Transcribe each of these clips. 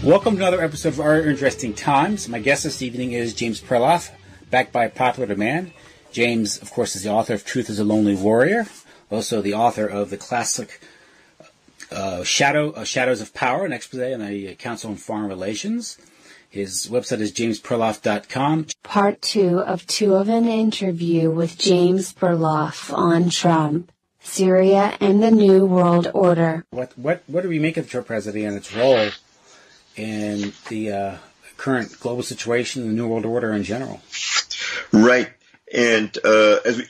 Welcome to another episode of Our Interesting Times. My guest this evening is James Perloff, backed by popular demand. James, of course, is the author of Truth is a Lonely Warrior, also the author of the classic Shadows of Power, an expose on the Council on Foreign Relations. His website is jamesperloff.com. Part 2 of an interview with James Perloff on Trump, Syria, and the New World Order. What do we make of the Trump presidency and its role in the current global situation, the New World Order in general? Right. And as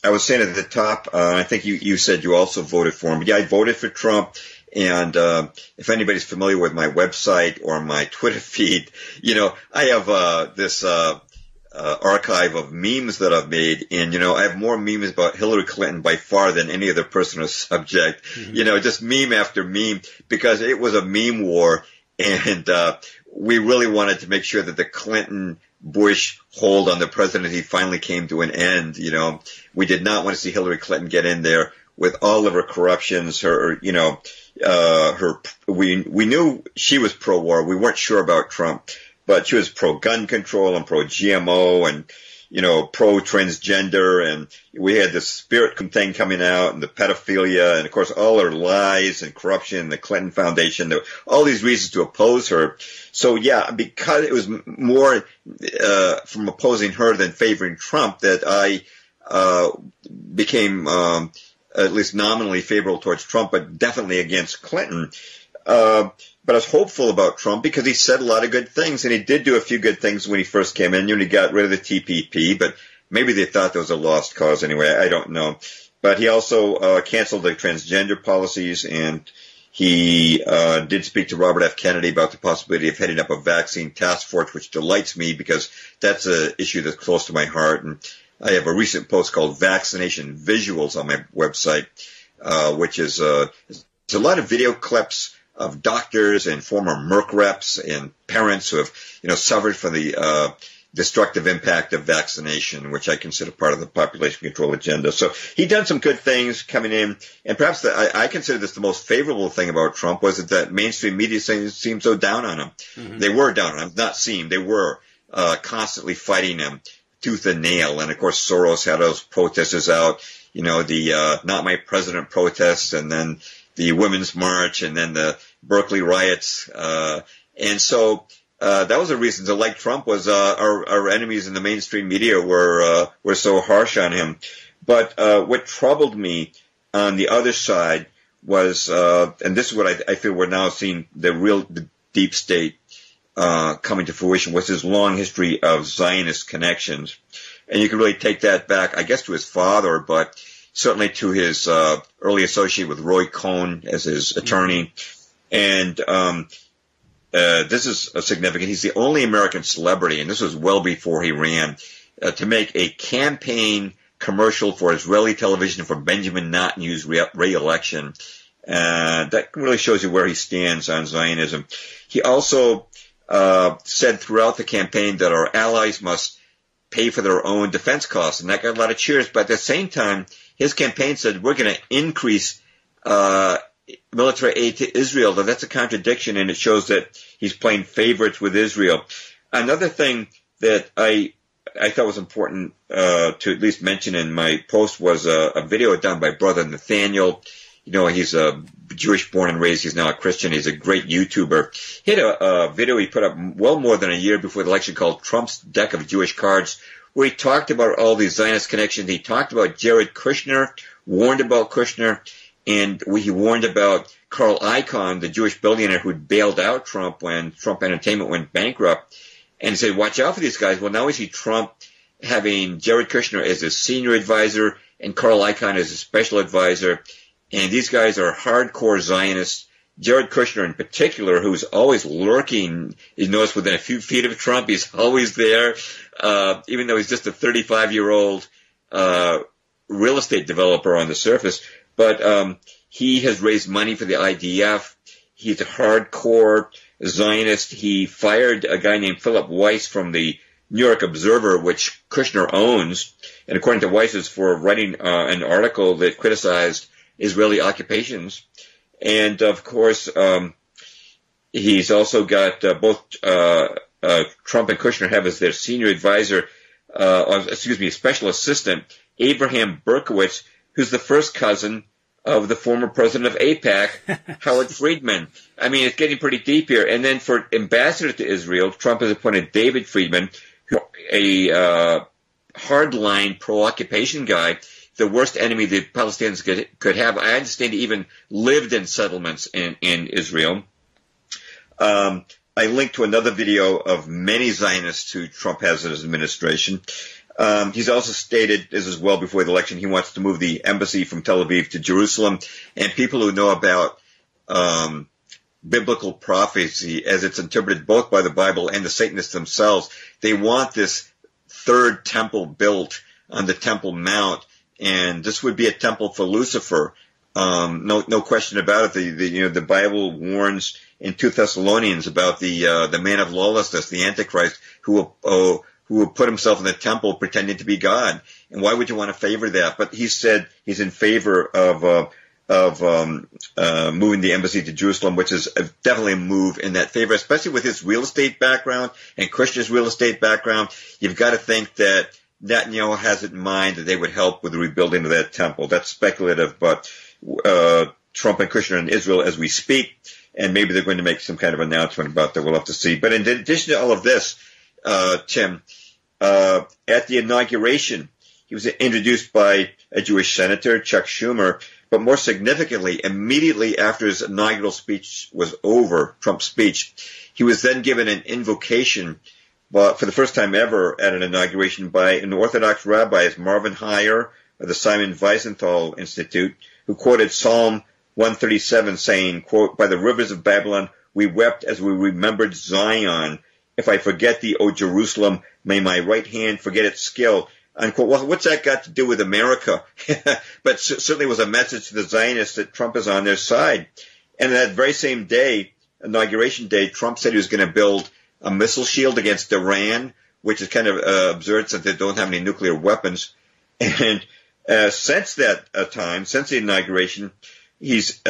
I was saying at the top, I think you said you also voted for him. But yeah, I voted for Trump. And if anybody's familiar with my website or my Twitter feed, I have this archive of memes that I've made. And, I have more memes about Hillary Clinton by far than any other person or subject. Mm-hmm. Just meme after meme, because it was a meme war. And we really wanted to make sure that the Clinton-Bush hold on the presidency finally came to an end. We did not want to see Hillary Clinton get in there with all of her corruptions, we knew she was pro-war. We weren't sure about Trump, but she was pro-gun control and pro-GMO and, pro-transgender. And we had the spirit thing coming out and the pedophilia and, of course, all her lies and corruption, the Clinton Foundation, all these reasons to oppose her. So, yeah, because it was more from opposing her than favoring Trump that I became at least nominally favorable towards Trump, but definitely against Clinton. But I was hopeful about Trump because he said a lot of good things, and he did do a few good things when he first came in. He got rid of the TPP, but maybe they thought that was a lost cause anyway. I don't know. But he also canceled the transgender policies, and he did speak to Robert F. Kennedy about the possibility of heading up a vaccine task force, which delights me because that's an issue that's close to my heart. And I have a recent post called Vaccination Visuals on my website, which is there's a lot of video clips of doctors and former Merck reps and parents who have, suffered from the destructive impact of vaccination, which I consider part of the population control agenda. So he done some good things coming in, and perhaps I consider this the most favorable thing about Trump was that mainstream media seemed so down on him. Mm-hmm. They were down on him, not seemed. They were constantly fighting him tooth and nail. And of course, Soros had those protesters out, the Not My President protests, and then the Women's March, and then the Berkeley riots. And so that was the reason to like Trump was our enemies in the mainstream media were so harsh on him. But what troubled me on the other side was, and this is what I feel we're now seeing the deep state coming to fruition, was his long history of Zionist connections. And you can really take that back, I guess, to his father, but certainly to his early associate with Roy Cohn as his attorney. And this is significant. He's the only American celebrity, and this was well before he ran, to make a campaign commercial for Israeli television for Benjamin Netanyahu's re-election. That really shows you where he stands on Zionism. He also said throughout the campaign that our allies must pay for their own defense costs, and that got a lot of cheers. But at the same time, his campaign said we're going to increase military aid to Israel. Now, that's a contradiction, and it shows that he's playing favorites with Israel. Another thing that I thought was important to at least mention in my post was a video done by Brother Nathaniel. He's a Jewish born and raised. He's now a Christian. He's a great YouTuber. He had a video he put up well more than a year before the election called Trump's Deck of Jewish Cards, where he talked about all these Zionist connections. He talked about Jared Kushner, warned about Kushner, and he warned about Carl Icahn, the Jewish billionaire who bailed out Trump when Trump Entertainment went bankrupt, and said, watch out for these guys. Well, now we see Trump having Jared Kushner as his senior advisor and Carl Icahn as his special advisor. And these guys are hardcore Zionists. Jared Kushner in particular, who's always lurking, you notice within a few feet of Trump, he's always there, even though he's just a 35-year-old real estate developer on the surface. But he has raised money for the IDF. He's a hardcore Zionist. He fired a guy named Philip Weiss from the New York Observer, which Kushner owns, and according to Weiss, is for writing an article that criticized Israeli occupations. And of course, He's also got both Trump and Kushner have as their senior advisor, special assistant, Abraham Berkowitz, who's the first cousin of the former president of AIPAC, Howard Friedman. I mean, it's getting pretty deep here. And then for ambassador to Israel, Trump has appointed David Friedman, a hardline pro-occupation guy, the worst enemy the Palestinians could have. I understand he even lived in settlements in Israel. I linked to another video of many Zionists who Trump has in his administration. He's also stated, this is well before the election, he wants to move the embassy from Tel Aviv to Jerusalem. And people who know about biblical prophecy as it's interpreted both by the Bible and the Satanists themselves, they want this third temple built on the Temple Mount. And this would be a temple for Lucifer. No question about it. The Bible warns in 2 Thessalonians about the man of lawlessness, the Antichrist, who will put himself in the temple pretending to be God. And why would you want to favor that? But he said he's in favor of moving the embassy to Jerusalem, which is definitely a move in that favor, especially with his real estate background and Kushner's real estate background. You've got to think that Netanyahu has it in mind that they would help with the rebuilding of that temple. That's speculative, but Trump and Kushner in Israel as we speak, and maybe they're going to make some kind of announcement about that. We'll have to see. But in addition to all of this, Tim, at the inauguration, he was introduced by a Jewish senator, Chuck Schumer, but more significantly, immediately after his inaugural speech was over, Trump's speech, he was then given an invocation for the first time ever at an inauguration by an Orthodox rabbi, Marvin Heyer of the Simon Wiesenthal Institute, who quoted Psalm 137 saying, quote, "By the rivers of Babylon we wept as we remembered Zion. If I forget thee, O Jerusalem, may my right hand forget its skill." Unquote. Well, what's that got to do with America? But certainly was a message to the Zionists that Trump is on their side. And that very same day, inauguration day, Trump said he was going to build a missile shield against Iran, which is kind of absurd since they don't have any nuclear weapons. And since that time, since the inauguration, he's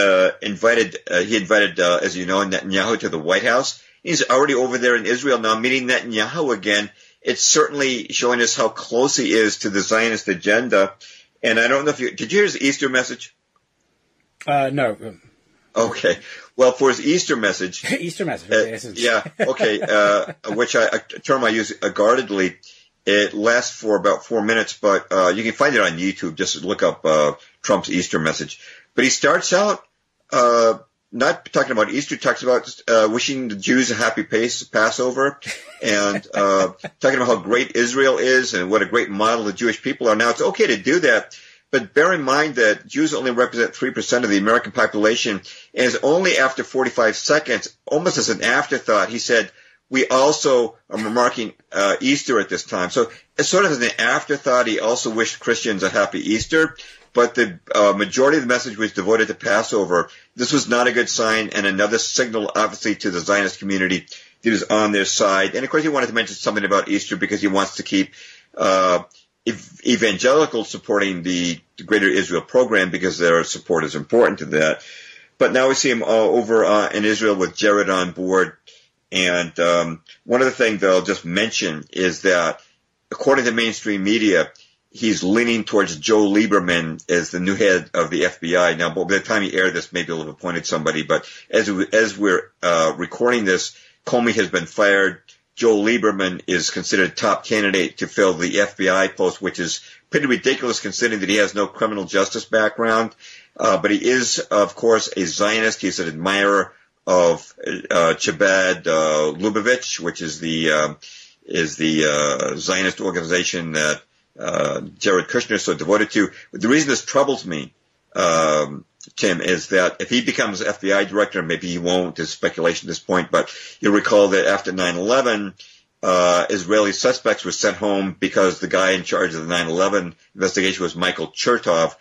invited, as you know, Netanyahu to the White House. He's already over there in Israel now, meeting Netanyahu again. It's certainly showing us how close he is to the Zionist agenda. And I don't know if did you hear his Easter message? No. Okay. Well, for his Easter message. Easter message. Yeah. Okay. Which a term I use guardedly. It lasts for about 4 minutes, but you can find it on YouTube. Just look up Trump's Easter message. But he starts out not talking about Easter, talks about wishing the Jews a happy Passover, and talking about how great Israel is and what a great model the Jewish people are. Now, it's okay to do that, but bear in mind that Jews only represent 3% of the American population, and it's only after 45 seconds, almost as an afterthought, he said, "We also are marking Easter at this time." So it's sort of as an afterthought, he also wished Christians a happy Easter. But the majority of the message was devoted to Passover. This was not a good sign, and another signal, obviously, to the Zionist community that is on their side. And, of course, he wanted to mention something about Easter because he wants to keep evangelicals supporting the Greater Israel program because their support is important to that. But now we see him over in Israel with Jared on board. And one of the things that I'll just mention is that, according to mainstream media, he's leaning towards Joe Lieberman as the new head of the FBI. Now, by the time he aired this, maybe he'll have appointed somebody. But as we're recording this, Comey has been fired. Joe Lieberman is considered top candidate to fill the FBI post, which is pretty ridiculous considering that he has no criminal justice background. But he is, of course, a Zionist. He's an admirer of Chabad Lubavitch, which is the Zionist organization that Jared Kushner is so devoted to. But the reason this troubles me, Tim, is that if he becomes FBI director, maybe he won't, there's speculation at this point, but you'll recall that after 9/11, Israeli suspects were sent home because the guy in charge of the 9/11 investigation was Michael Chertoff,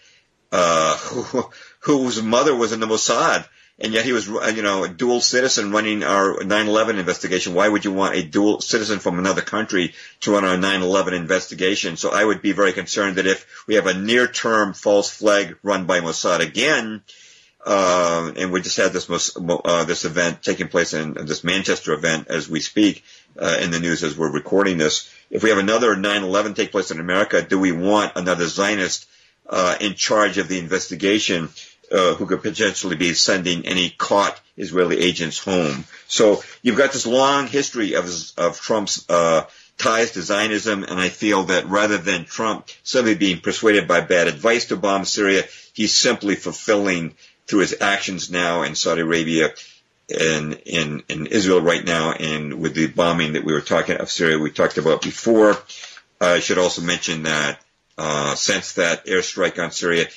whose mother was in the Mossad. And yet he was, a dual citizen running our 9/11 investigation. Why would you want a dual citizen from another country to run our 9/11 investigation? So I would be very concerned that if we have a near-term false flag run by Mossad again, and we just had this event taking place in this Manchester event as we speak, in the news as we're recording this. If we have another 9/11 take place in America, do we want another Zionist in charge of the investigation, who could potentially be sending any caught Israeli agents home? So you've got this long history of Trump's ties to Zionism, and I feel that rather than Trump simply being persuaded by bad advice to bomb Syria, he's simply fulfilling through his actions now in Saudi Arabia and in Israel right now, and with the bombing that we were talking of Syria we talked about before. I should also mention that since that airstrike on Syria,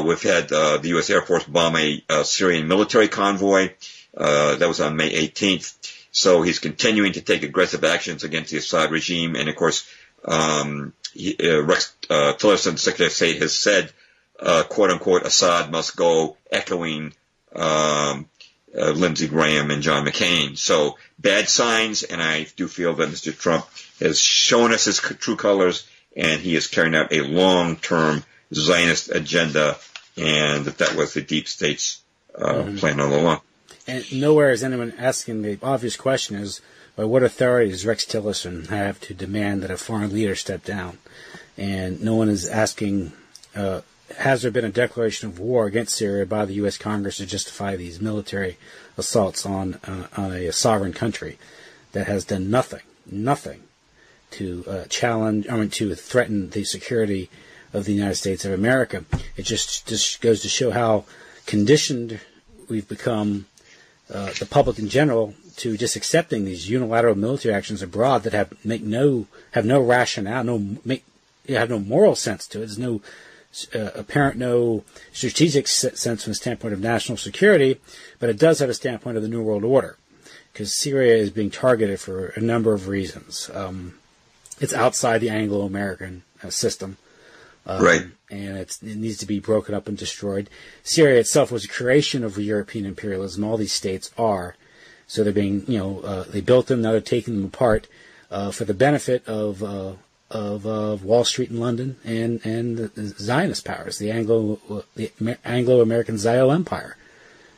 we've had the U.S. Air Force bomb a Syrian military convoy. That was on May 18th. So he's continuing to take aggressive actions against the Assad regime. And, of course, Rex Tillerson, Secretary of State, has said, quote-unquote, Assad must go, echoing Lindsey Graham and John McCain. So bad signs, and I do feel that Mr. Trump has shown us his true colors, and he is carrying out a long-term Zionist agenda, and that was the deep state's plan all along. And nowhere is anyone asking the obvious question is, by what authority does Rex Tillerson have to demand that a foreign leader step down? And no one is asking, has there been a declaration of war against Syria by the U.S. Congress to justify these military assaults on a sovereign country that has done nothing to to threaten the security of the United States of America? It just goes to show how conditioned we've become, the public in general, to just accepting these unilateral military actions abroad that have no rationale, have no moral sense to it. There's no no strategic sense from the standpoint of national security, but it does have a standpoint of the New World Order, because Syria is being targeted for a number of reasons. It's outside the Anglo-American system. Right. And it needs to be broken up and destroyed. Syria itself was a creation of European imperialism. All these states are. So they're being, they built them, now they're taking them apart for the benefit of Wall Street in London and the Zionist powers, the Anglo-American Zio Empire.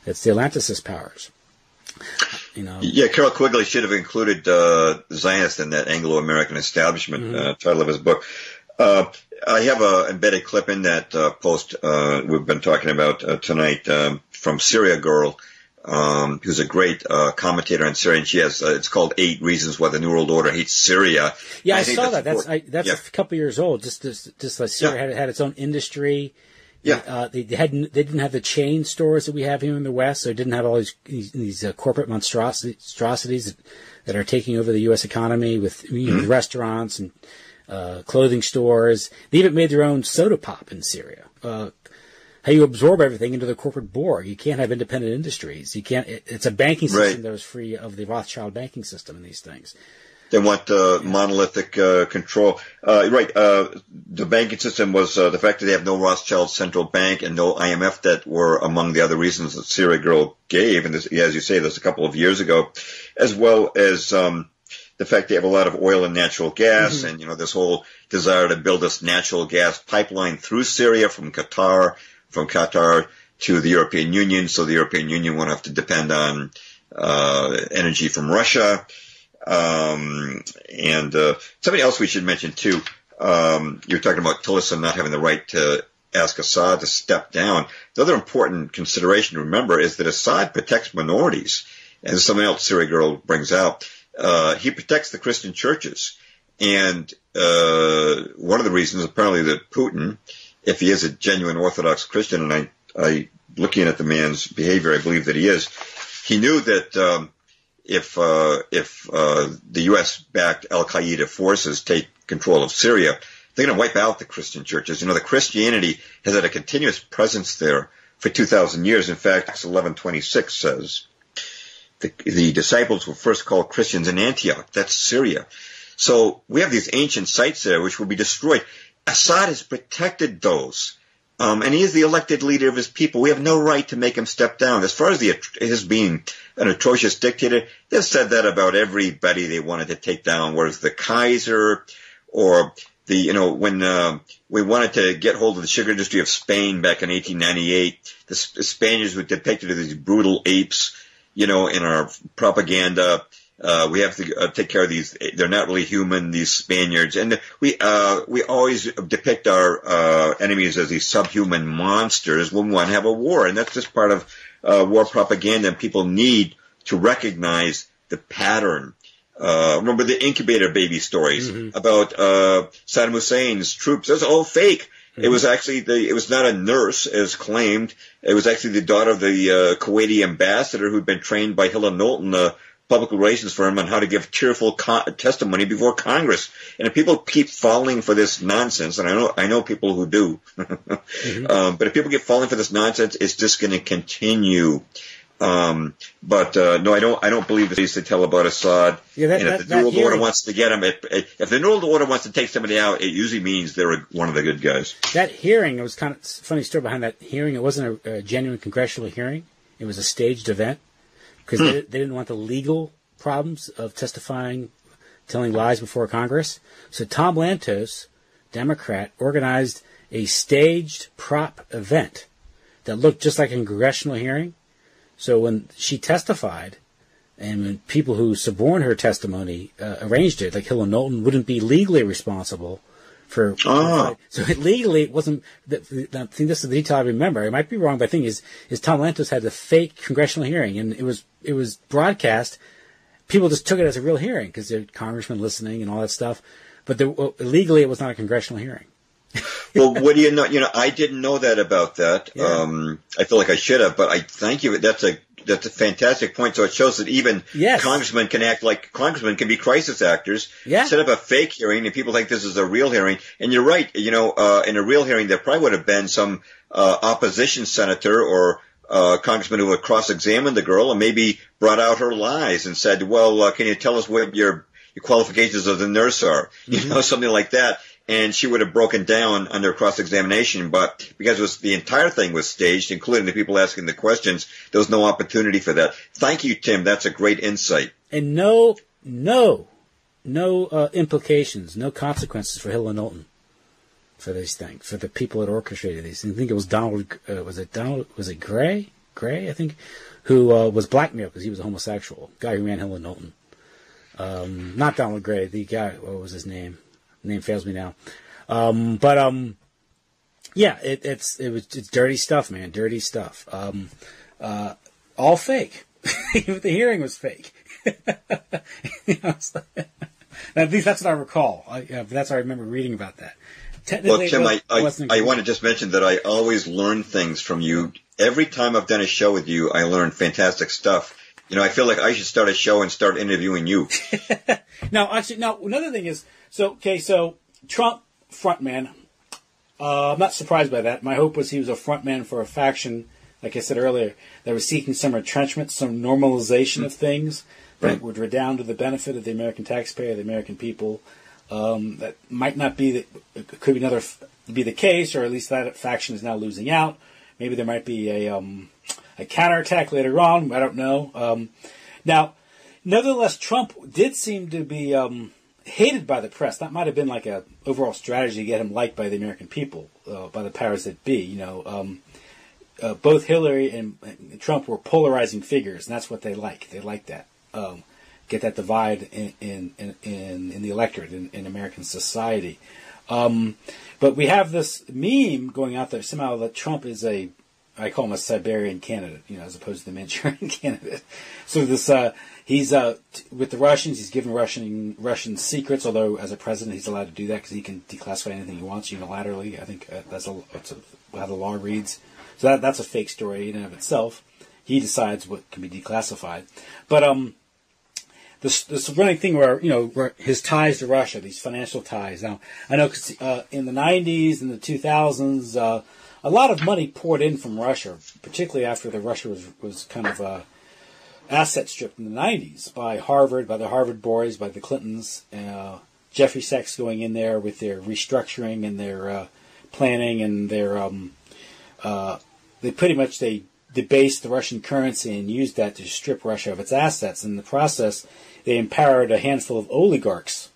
It's the Atlanticist powers. Yeah, Carol Quigley should have included Zionist in that Anglo-American establishment title of his book. I have an embedded clip in that post we've been talking about tonight from Syria Girl, who's a great commentator on Syria, and she has it's called 8 Reasons Why the New World Order Hates Syria. Yeah, I saw that. That's a couple years old. Just like Syria had its own industry. Yeah, they didn't have the chain stores that we have here in the West, so it didn't have all these corporate monstrosities that are taking over the U.S. economy with restaurants and clothing stores. They even made their own soda pop in Syria. How you absorb everything into the corporate board. You can't have independent industries. You can't. It's a banking system that was free of the Rothschild banking system and these things. They want monolithic control. The banking system was the fact that they have no Rothschild central bank and no IMF that were among the other reasons that Syria Girl gave. And this, as you say, this a couple of years ago, as well as the fact they have a lot of oil and natural gas, and this whole desire to build this natural gas pipeline through Syria from Qatar to the European Union, so the European Union won't have to depend on energy from Russia. And something else we should mention too. You're talking about Tillerson not having the right to ask Assad to step down. The other important consideration to remember is that Assad protects minorities, and something else Syria Girl brings out. He protects the Christian churches, and one of the reasons apparently that Putin, if he is a genuine Orthodox Christian, and I looking at the man's behavior, I believe that he is. He knew that if the U.S.-backed al-Qaeda forces take control of Syria, they're going to wipe out the Christian churches. The Christianity has had a continuous presence there for 2,000 years. In fact, Acts 11:26 says the disciples were first called Christians in Antioch. That's Syria. So we have these ancient sites there which will be destroyed. Assad has protected those. And he is the elected leader of his people. We have no right to make him step down. As far as his being an atrocious dictator, they've said that about everybody they wanted to take down, whether it's the Kaiser or when we wanted to get hold of the sugar industry of Spain back in 1898, the Spaniards were depicted as these brutal apes, in our propaganda. We have to take care of these. They're not really human, these Spaniards. And we always depict our enemies as these subhuman monsters when we want to have a war. And that's just part of war propaganda. And people need to recognize the pattern. Remember the incubator baby stories about Saddam Hussein's troops? That's all fake. It was actually it was not a nurse as claimed. It was actually the daughter of the Kuwaiti ambassador who'd been trained by Hill and Knowlton, the public relations firm, on how to give tearful testimony before Congress. And if people keep falling for this nonsense, and I know people who do, but if people keep falling for this nonsense, it's just going to continue. No, I don't believe that they used to tell about Assad. Yeah, and if the New World Order wants to get him, if the New World Order wants to take somebody out, it usually means they're one of the good guys. That hearing, it was kind of a funny story behind that hearing. It wasn't a genuine congressional hearing. It was a staged event because they didn't want the legal problems of testifying, telling lies before Congress. So Tom Lantos, Democrat, organized a staged prop event that looked just like a congressional hearing. So when she testified, and when people who suborned her testimony arranged it, like Hill and Knowlton wouldn't be legally responsible for. So legally, it wasn't. I think this is the detail I remember. I might be wrong, but the thing is Tom Lantos had the fake congressional hearing, and it was broadcast. People just took it as a real hearing because there were congressmen listening and all that stuff. But legally, it was not a congressional hearing. Well, what do you know? I didn't know that about that. Yeah. I feel like I should have, but I thank you. That's a fantastic point. So it shows that even congressmen can act like congressmen can be crisis actors. Yeah. Set up a fake hearing, and people think this is a real hearing. And you're right. In a real hearing, there probably would have been some opposition senator or congressman who would cross-examine the girl and maybe brought out her lies and said, "Well, can you tell us what your qualifications as a nurse are?" Something like that. And she would have broken down under cross-examination, but because the entire thing was staged, including the people asking the questions, there was no opportunity for that. Thank you, Tim. That's a great insight. And no implications, no consequences for Hill and Knowlton for these things, for the people that orchestrated these. I think it was was it Gray, I think, who was blackmailed because he was a homosexual, guy who ran Hill and Knowlton. Not Donald Gray, the guy, what was his name? Name fails me now. It's dirty stuff, man. Dirty stuff. All fake. Even the hearing was fake. At least that's what I recall. That's what I remember reading about that. Well, Tim, I want to just mention that I always learn things from you. Every time I've done a show with you, I learn fantastic stuff. I feel like I should start a show and start interviewing you. No, another thing is, so Trump, frontman, I'm not surprised by that. My hope was he was a frontman for a faction, like I said earlier, that was seeking some retrenchment, some normalization of things that would redound to the benefit of the American taxpayer, the American people. That might not be, it could be the case, or at least that faction is now losing out. Maybe there might be a counterattack later on. I don't know. Now, nevertheless, Trump did seem to be hated by the press. That might have been like a overall strategy to get him liked by the American people, by the powers that be. Both Hillary and Trump were polarizing figures, and that's what they like. They like that. Get that divide in the electorate, in American society. But we have this meme going out there somehow that Trump is I call him a Siberian candidate, as opposed to the Manchurian candidate. So this, he's with the Russians. He's given Russian secrets. Although as a president, he's allowed to do that because he can declassify anything he wants unilaterally. I think that's how the law reads. So that's a fake story in and of itself. He decides what can be declassified. But this running thing where his ties to Russia, these financial ties. Now I know because in the 90s and the 2000s. A lot of money poured in from Russia, particularly after Russia was kind of asset stripped in the 90s by Harvard, by the Harvard boys, by the Clintons. Jeffrey Sachs going in there with their restructuring and their planning and their they debased the Russian currency and used that to strip Russia of its assets. In the process, they empowered a handful of oligarchs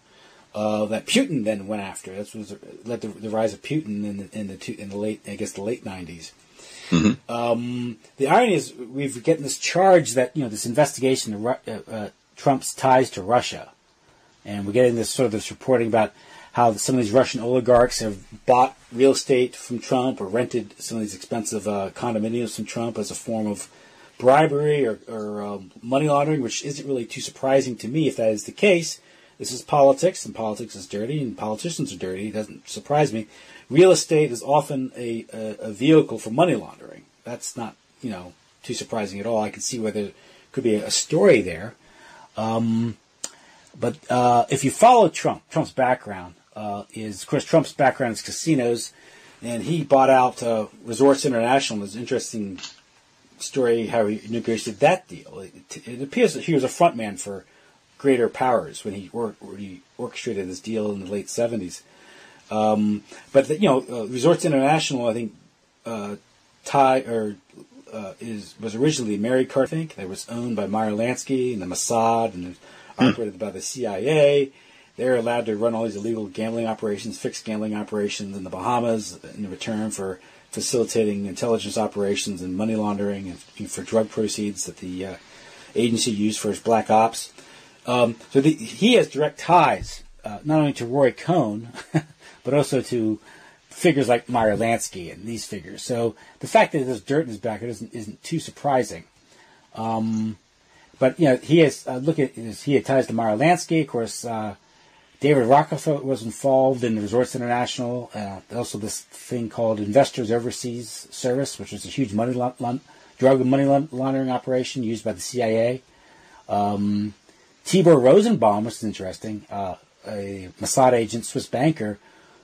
that Putin then went after. That was led to the rise of Putin in the late 90s. Mm-hmm. The irony is we've getting this charge that this investigation of Trump's ties to Russia, and we're getting this reporting about how some of these Russian oligarchs have bought real estate from Trump or rented some of these expensive condominiums from Trump as a form of bribery or money laundering, which isn't really too surprising to me if that is the case. This is politics, and politics is dirty, and politicians are dirty. It doesn't surprise me. Real estate is often a vehicle for money laundering. That's not, too surprising at all. I can see where there could be a story there. But if you follow Trump's background Trump's background is casinos, and he bought out Resorts International. There's an interesting story how he negotiated that deal. It appears that he was a frontman for Greater Powers when he orchestrated this deal in the late 70s. But Resorts International, I think, was originally a married car. I think that was owned by Meyer Lansky and the Mossad, and operated by the CIA. They're allowed to run all these illegal gambling operations, fixed gambling operations in the Bahamas in return for facilitating intelligence operations and money laundering and for drug proceeds that the agency used for its black ops. He has direct ties, not only to Roy Cohn, but also to figures like Meyer Lansky and these figures. So the fact that there's dirt in his back isn't too surprising. But he has he had ties to Meyer Lansky. Of course, David Rockefeller was involved in the Resorts International. Also, this thing called Investors Overseas Service, which was a huge drug and money laundering operation used by the CIA. Tibor Rosenbaum, which is interesting, a Mossad agent, Swiss banker,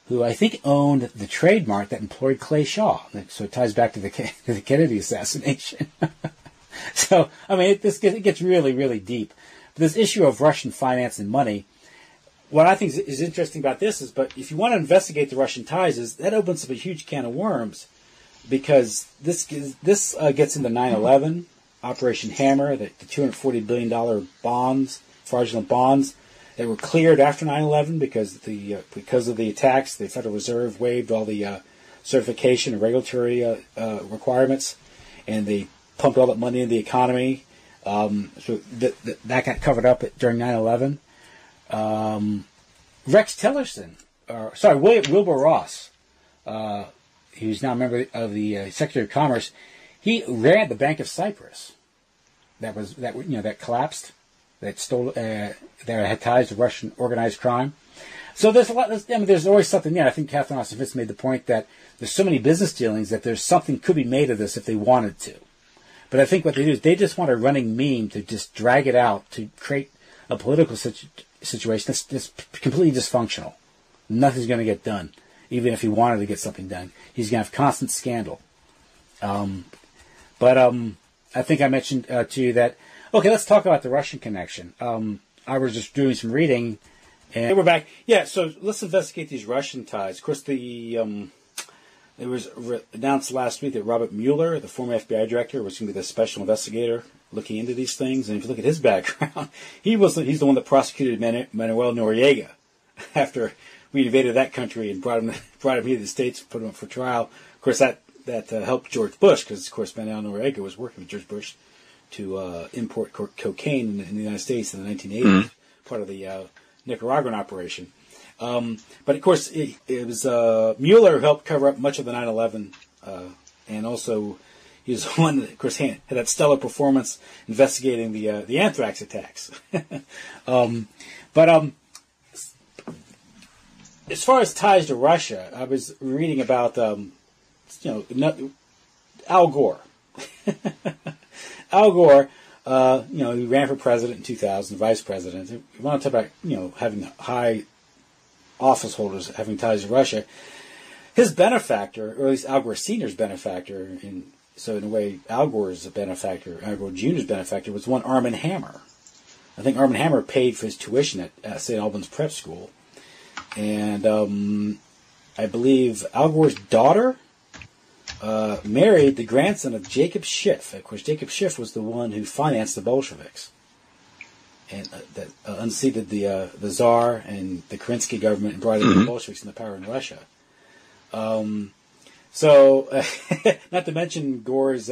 who I think owned the trademark that employed Clay Shaw. So it ties back to the Kennedy assassination. So, it gets really, really deep. But this issue of Russian finance and money, what I think is interesting about this is, but if you want to investigate the Russian ties, that opens up a huge can of worms, because this gets into 9/11, Operation Hammer, the $240 billion bonds, fraudulent bonds, that were cleared after 9/11 because of the attacks. The Federal Reserve waived all the certification and regulatory requirements, and they pumped all that money into the economy. So that got covered up during 9/11. Rex Tillerson, Wilbur Ross, who's now a member of the Secretary of Commerce, he ran the Bank of Cyprus. That collapsed. That stole. That had ties to Russian organized crime. So there's a lot. There's always something there. I think Catherine Austin Fitz made the point that there's so many business dealings that there's something could be made of this if they wanted to. But I think what they do is they just want a running meme to just drag it out to create a political situation that's completely dysfunctional. Nothing's going to get done. Even if he wanted to get something done, he's going to have constant scandal. But I think I mentioned to you that, okay, let's talk about the Russian connection. I was just doing some reading, and we're back. Yeah, so let's investigate these Russian ties. Of course, it was announced last week that Robert Mueller, the former FBI director, was going to be the special investigator looking into these things. And if you look at his background, he's the one that prosecuted Manuel Noriega after we invaded that country and brought him here to the States and put him up for trial. Of course, that helped George Bush, because, of course, Manuel Noriega was working with George Bush to import cocaine in the United States in the 1980s, part of the Nicaraguan operation. But of course, it was Mueller who helped cover up much of the 9/11, and also he was the one that, of course, had that stellar performance investigating the anthrax attacks. But as far as ties to Russia, I was reading about Al Gore. Al Gore, he ran for president in 2000, vice president. You want to talk about having high office holders having ties to Russia. His benefactor, or at least Al Gore Sr.'s benefactor, in a way Al Gore's benefactor, Al Gore Jr.'s benefactor, was one Armand Hammer. I think Armand Hammer paid for his tuition at St. Albans Prep School. And I believe Al Gore's daughter married the grandson of Jacob Schiff. Of course, Jacob Schiff was the one who financed the Bolsheviks. and that unseated the Tsar and the Kerensky government and brought in the Bolsheviks into power in Russia. So, not to mention Gore's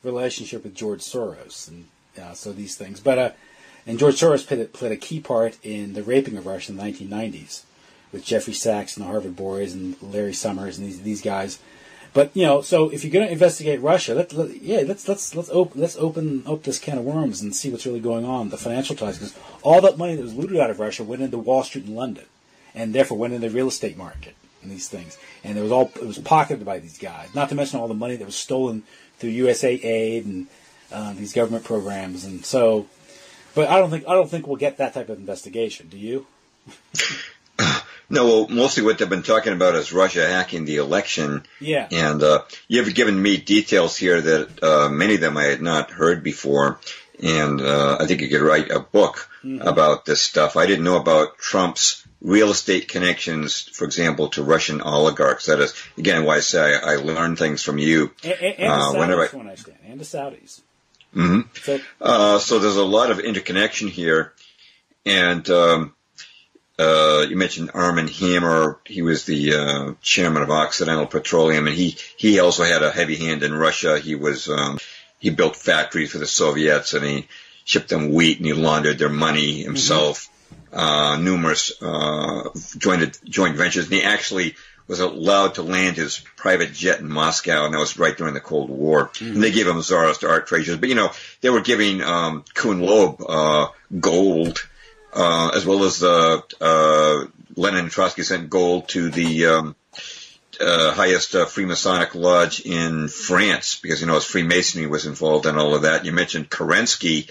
relationship with George Soros, and so these things. But and George Soros played a key part in the raping of Russia in the 1990s with Jeffrey Sachs and the Harvard boys and Larry Summers and these guys. But so if you're going to investigate Russia, let's open up this can of worms and see what's really going on, the financial ties, because all that money that was looted out of Russia went into Wall Street in London, and therefore went into the real estate market and these things, and it was pocketed by these guys. Not to mention all the money that was stolen through USA aid and these government programs, and so. But I don't think we'll get that type of investigation. Do you? No, well, mostly what they've been talking about is Russia hacking the election. Yeah. And you've given me details here that many of them I had not heard before. And I think you could write a book about this stuff. I didn't know about Trump's real estate connections, for example, to Russian oligarchs. That is, again, why I say I learn things from you. And the Saudis, from what I understand. And the Saudis. Mm-hmm. So there's a lot of interconnection here. And you mentioned Armand Hammer. He was the chairman of Occidental Petroleum, and he also had a heavy hand in Russia. He was he built factories for the Soviets, and he shipped them wheat, and he laundered their money himself. Numerous joint ventures, and he actually was allowed to land his private jet in Moscow, and that was right during the Cold War. And they gave him Tsarist art treasures, but they were giving Kuhn Loeb gold. As well as Lenin and Trotsky sent gold to the highest Freemasonic lodge in France, because, as Freemasonry was involved in all of that. You mentioned Kerensky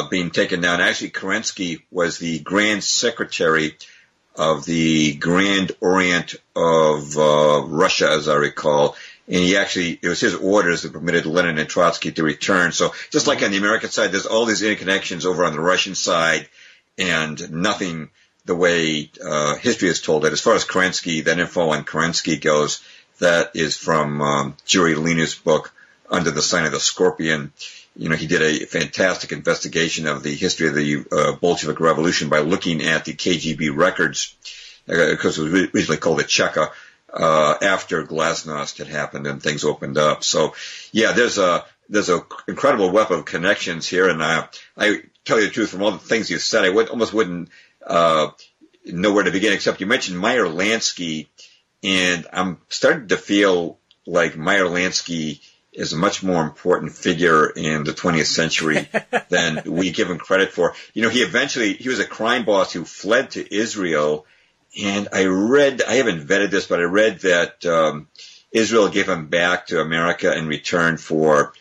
being taken down. Actually, Kerensky was the Grand Secretary of the Grand Orient of Russia, as I recall. And it was his orders that permitted Lenin and Trotsky to return. So just like on the American side, there's all these interconnections over on the Russian side, and nothing the way history has told it. As far as Kerensky, that info on Kerensky goes, that is from Jerry Lina's book, Under the Sign of the Scorpion. He did a fantastic investigation of the history of the Bolshevik Revolution by looking at the KGB records, because it was originally called the Cheka, after Glasnost had happened and things opened up. So, yeah, there's a incredible web of connections here, and I tell you the truth, from all the things you said, I almost wouldn't know where to begin, except you mentioned Meyer Lansky, and I'm starting to feel like Meyer Lansky is a much more important figure in the 20th century than we give him credit for. He was a crime boss who fled to Israel, and I haven't vetted this, but I read that Israel gave him back to America in return for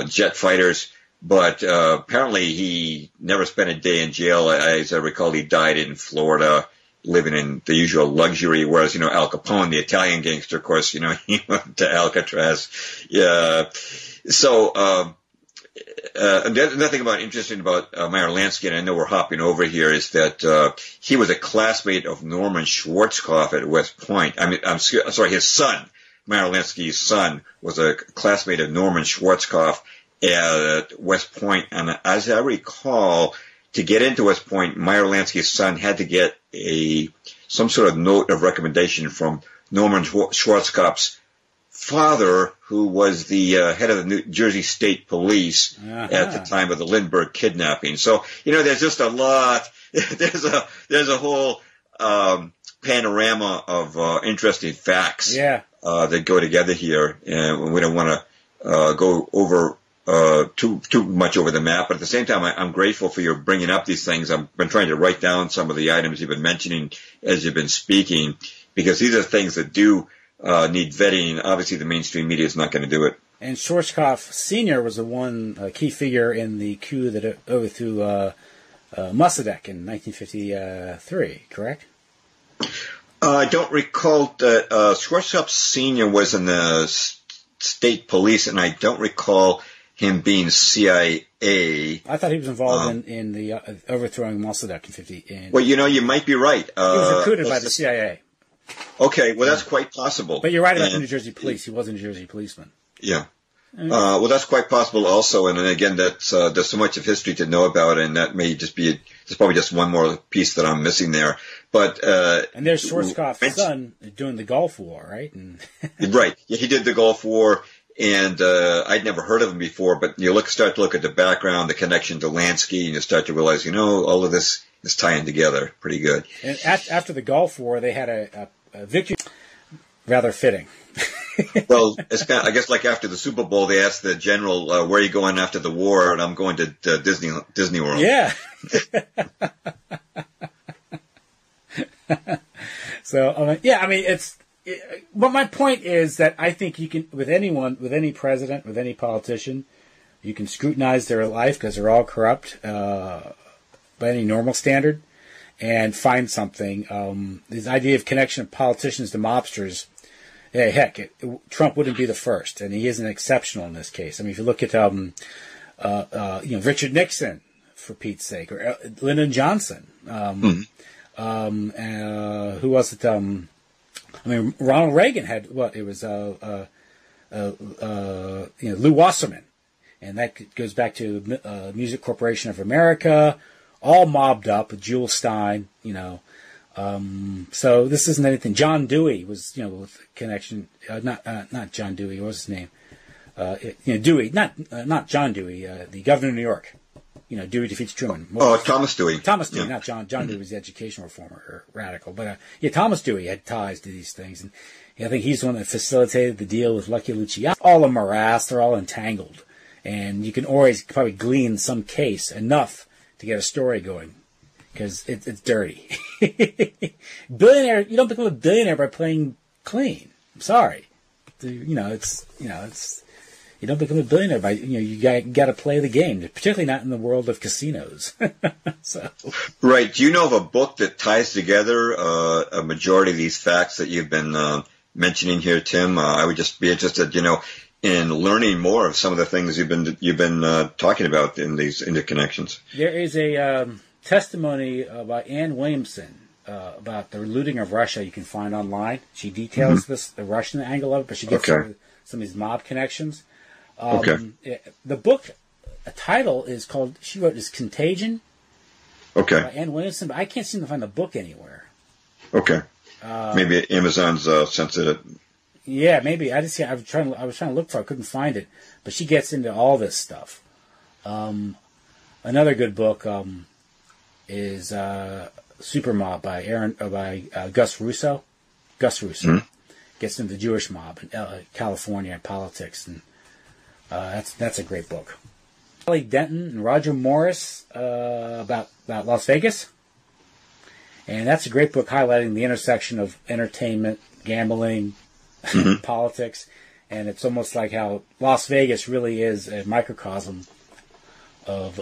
jet fighters. But apparently he never spent a day in jail. As I recall, he died in Florida, living in the usual luxury, whereas, Al Capone, the Italian gangster, of course, he went to Alcatraz. Yeah. So another thing interesting about Meyer Lansky, and I know we're hopping over here, is that he was a classmate of Norman Schwarzkopf at West Point. I'm sorry, his son, Meyer Lansky's son, was a classmate of Norman Schwarzkopf at West Point, and as I recall, to get into West Point, Meyer Lansky's son had to get some sort of note of recommendation from Norman Schwarzkopf's father, who was the head of the New Jersey State Police at the time of the Lindbergh kidnapping. So, there's just a lot. There's a whole panorama of interesting facts that go together here, and we don't want to go over too much over the map, but at the same time, I'm grateful for your bringing up these things. I've been trying to write down some of the items you've been mentioning as you've been speaking, because these are things that do need vetting. Obviously, the mainstream media is not going to do it. And Schwarzkopf Sr. was the one key figure in the coup that overthrew Mossadegh in 1953, correct? I don't recall that Schwarzkopf Sr. was in the state police, and I don't recall him being CIA. I thought he was involved in the overthrowing Mossadegh in 50. Well, you might be right. He was recruited by the CIA. Okay, well, that's quite possible. But you're right about the New Jersey police. He was a New Jersey policeman. Yeah. Well, that's quite possible also. And then again, that's, there's so much of history to know about, and that may just be, there's probably just one more piece that I'm missing there. But, and there's Schwarzkopf's son doing the Gulf War, right? And right. Yeah, he did the Gulf War, and, I'd never heard of him before, but you start to look at the background, the connection to Lansky, and you start to realize, all of this is tying together pretty good. And after the Gulf War, they had a victory, rather fitting. Well, it's kind of, I guess like after the Super Bowl, they asked the general, where are you going after the war? And I'm going to Disney World. Yeah. So, but my point is that I think you can, with anyone, with any president, with any politician, you can scrutinize their life because they're all corrupt, by any normal standard, and find something. This idea of connection of politicians to mobsters, yeah, heck, Trump wouldn't be the first, and he isn't exceptional in this case. I mean, if you look at, Richard Nixon, for Pete's sake, or Lyndon Johnson, who was it? Ronald Reagan had what? It was, Lou Wasserman, and that goes back to Music Corporation of America, all mobbed up with Jewel Stein, so this isn't anything. John Dewey was, with connection, not John Dewey, what was his name? Dewey, not John Dewey, the governor of New York. Dewey defeats Truman. Thomas Dewey. Thomas Dewey, not John. John Dewey was the education reformer, or radical. But, Thomas Dewey had ties to these things. And I think he's the one that facilitated the deal with Lucky Luciano. All a morass, they're all entangled. And you can always probably glean some case enough to get a story going. Because it's dirty. Billionaire, you don't become a billionaire by playing clean. I'm sorry. You don't become a billionaire by, you got to play the game, particularly not in the world of casinos. So. Right. Do you know of a book that ties together a majority of these facts that you've been mentioning here, Tim? I would just be interested, in learning more of some of the things you've been talking about in these interconnections. There is a testimony by Ann Williamson about the looting of Russia you can find online. She details the Russian angle of it, but she gets some of these mob connections. The book title is called, she wrote, is Contagion. Okay. By Ann Williamson, but I can't seem to find the book anywhere. Okay. Maybe Amazon's censored it. Yeah, maybe. I was trying to look for it, I couldn't find it. But she gets into all this stuff. Another good book is Super Mob by Gus Russo. Gus Russo gets into the Jewish mob in California and politics, and that's a great book. Kelly Denton and Roger Morris about Las Vegas, and that's a great book highlighting the intersection of entertainment, gambling, politics, and it's almost like how Las Vegas really is a microcosm of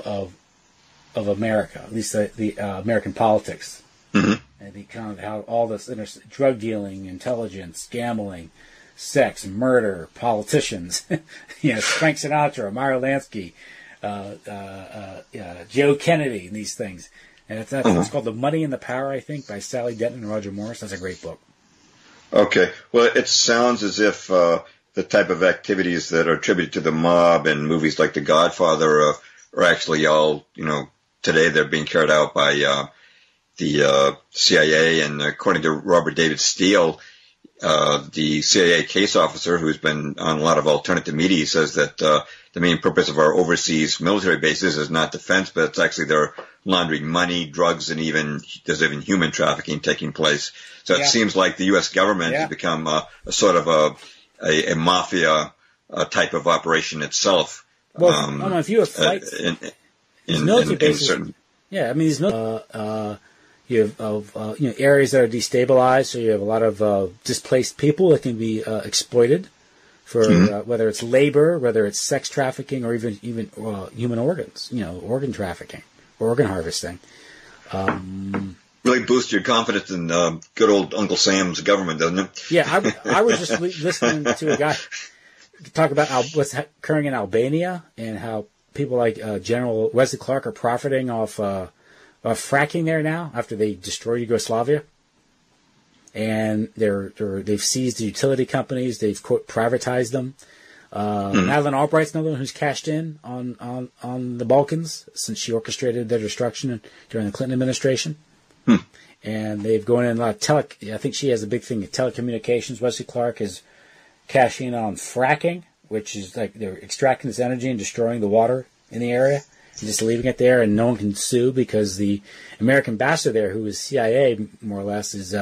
America, at least the American politics, and the kind of how all this drug dealing, intelligence, gambling, sex, murder, politicians, Frank Sinatra, Meyer Lansky, Joe Kennedy, and these things. And it's called The Money and the Power, I think, by Sally Denton and Roger Morris. That's a great book. Okay. Well, it sounds as if the type of activities that are attributed to the mob in movies like The Godfather are actually all, today they're being carried out by the CIA. And according to Robert David Steele, the CIA case officer who's been on a lot of alternative media says that the main purpose of our overseas military bases is not defense, but it's actually they're laundering money, drugs, and there's even human trafficking taking place. So it seems like the U.S. government has become a sort of a mafia type of operation itself. Well, I don't know if you have flights in military bases. These you have areas that are destabilized, so you have a lot of displaced people that can be exploited for whether it's labor, whether it's sex trafficking, or even human organs. Organ trafficking, organ harvesting. Really boosts your confidence in good old Uncle Sam's government, doesn't it? Yeah, I was just listening to a guy talk about what's occurring in Albania and how people like General Wesley Clark are profiting off fracking there now after they destroyed Yugoslavia. And they've seized the utility companies. They've, quote, privatized them. Madeleine Albright's another one who's cashed in on the Balkans since she orchestrated their destruction during the Clinton administration. And they've gone in a lot of I think she has a big thing in telecommunications. Wesley Clark is cashing in on fracking, which is like they're extracting this energy and destroying the water in the area and just leaving it there, and no one can sue because the American ambassador there, who is CIA more or less, is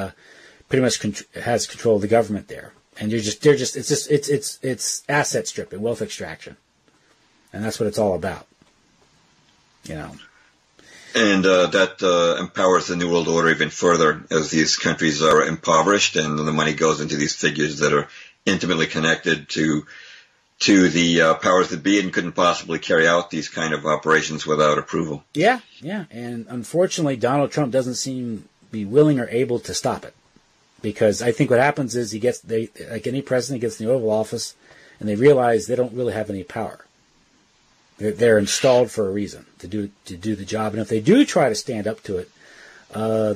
pretty much has control of the government there. And it's asset stripping, wealth extraction, and that's what it's all about, you know. And that empowers the New World Order even further as these countries are impoverished, and the money goes into these figures that are intimately connected to the powers that be and couldn't possibly carry out these kind of operations without approval. Yeah. And unfortunately, Donald Trump doesn't seem to be willing or able to stop it. Because I think what happens is like any president gets in the Oval Office, and they realize they don't really have any power. They're installed for a reason to do the job, and if they do try to stand up to it,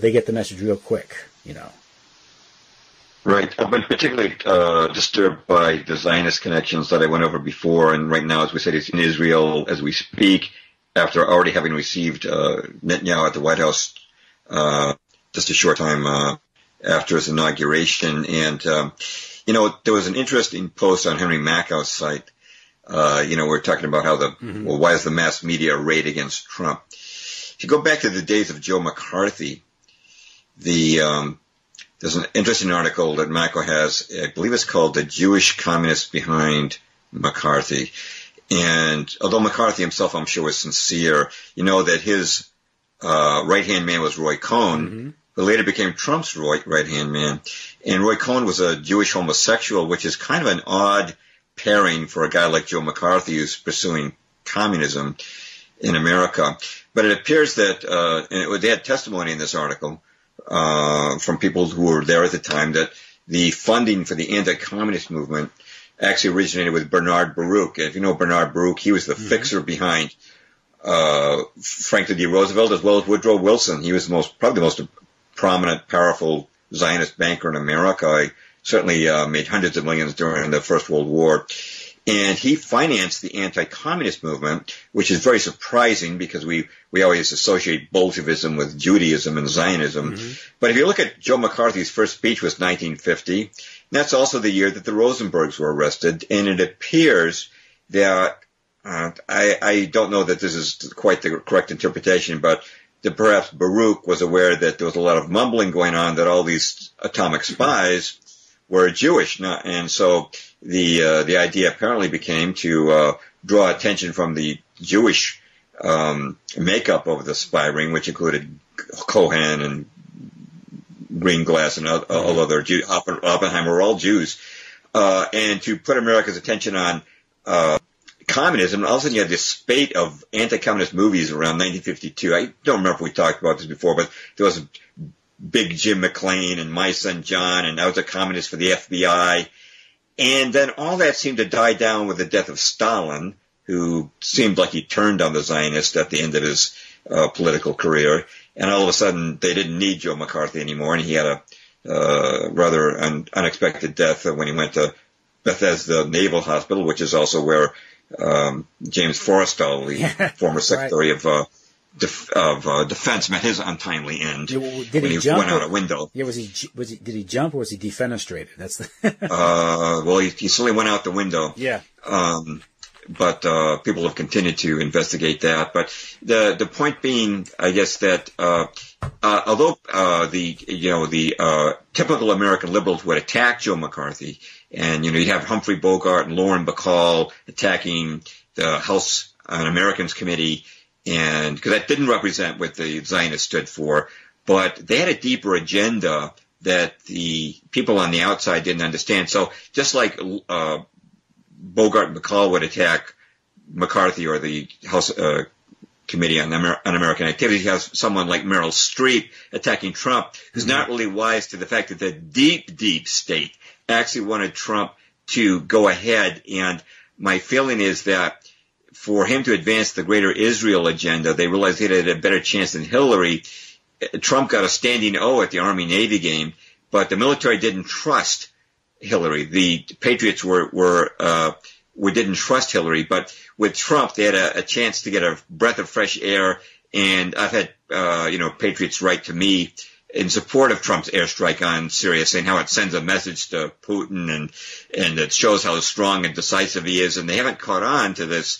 they get the message real quick, you know. Right. I've been particularly disturbed by the Zionist connections that I went over before, and right now, as we said, he's in Israel as we speak, after already having received Netanyahu at the White House just a short time after his inauguration. And, there was an interesting post on Henry Mackow's site. We're talking about how why is the mass media arrayed against Trump? If you go back to the days of Joe McCarthy, there's an interesting article that Mackaw has, I believe it's called The Jewish Communists Behind McCarthy. And although McCarthy himself, I'm sure, was sincere, that his right-hand man was Roy Cohn, who later became Trump's right-hand man. And Roy Cohn was a Jewish homosexual, which is kind of an odd pairing for a guy like Joe McCarthy who's pursuing communism in America. But it appears that, and they had testimony in this article from people who were there at the time, that the funding for the anti-communist movement actually originated with Bernard Baruch. And if you know Bernard Baruch, he was the fixer behind Franklin D. Roosevelt as well as Woodrow Wilson. He was probably the most prominent, powerful Zionist banker in America. He certainly made hundreds of millions during the First World War. And he financed the anti-communist movement, which is very surprising because we always associate Bolshevism with Judaism and Zionism. But if you look at Joe McCarthy's first speech was 1950, that's also the year that the Rosenbergs were arrested. And it appears that, I don't know that this is quite the correct interpretation, but that perhaps Baruch was aware that there was a lot of mumbling going on, that all these atomic spies were Jewish. And so the idea apparently became to draw attention from the Jewish makeup of the spy ring, which included Cohen and Greenglass and all other Jews. Oppenheimer were all Jews. And to put America's attention on communism. All of a sudden you had this spate of anti-communist movies around 1952. I don't remember if we talked about this before, but there was Big Jim McLean and My Son John, and I was a communist for the FBI. And then all that seemed to die down with the death of Stalin, who seemed like he turned on the Zionists at the end of his political career. And all of a sudden they didn't need Joe McCarthy anymore, and he had a rather unexpected death when he went to Bethesda Naval Hospital, which is also where James Forrestal, the former Secretary of Defense, met his untimely end when he went out a window. Yeah, did he jump or was he defenestrated? That's the well, he certainly went out the window. Yeah. But people have continued to investigate that. But the point being, I guess, that although the typical American liberals would attack Joe McCarthy, and you'd have Humphrey Bogart and Lauren Bacall attacking the House Un-Americans Committee, and because that didn't represent what the Zionists stood for, but they had a deeper agenda that the people on the outside didn't understand. So just like Bogart and Bacall would attack McCarthy or the House Committee on Un-American Activities, you have someone like Meryl Streep attacking Trump, who's not really wise to the fact that the deep state actually wanted Trump to go ahead. And my feeling is that for him to advance the greater Israel agenda, they realized they had a better chance than Hillary. Trump got a standing O at the Army-Navy game, but the military didn't trust Hillary. The Patriots were we didn't trust Hillary. But with Trump, they had a chance to get a breath of fresh air. And I've had, patriots write to me in support of Trump's airstrike on Syria, saying how it sends a message to Putin and it shows how strong and decisive he is. And they haven't caught on to this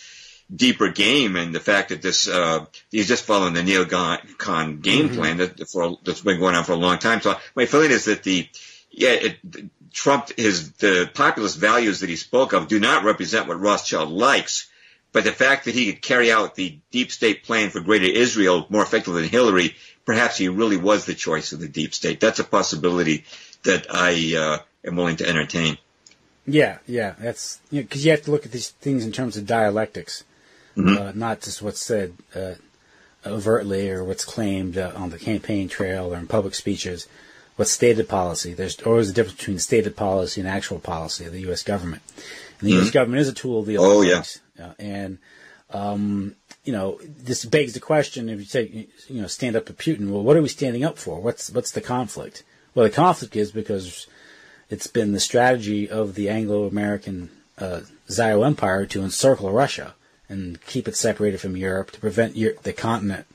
deeper game and the fact that he's just following the neocon game plan that's been going on for a long time. So my feeling is that Trump, the populist values that he spoke of do not represent what Rothschild likes. But the fact that he could carry out the deep state plan for greater Israel more effectively than Hillary, perhaps he really was the choice of the deep state. That's a possibility that I am willing to entertain. Yeah. That's because you have to look at these things in terms of dialectics, not just what's said overtly or what's claimed on the campaign trail or in public speeches. What's stated policy? There's always a difference between stated policy and actual policy of the U.S. government. And the U.S. government is a tool of the oligarchs. This begs the question, if you say, stand up to Putin, well, what are we standing up for? What's the conflict? Well, the conflict is because it's been the strategy of the Anglo-American Zio Empire to encircle Russia and keep it separated from Europe to prevent the continent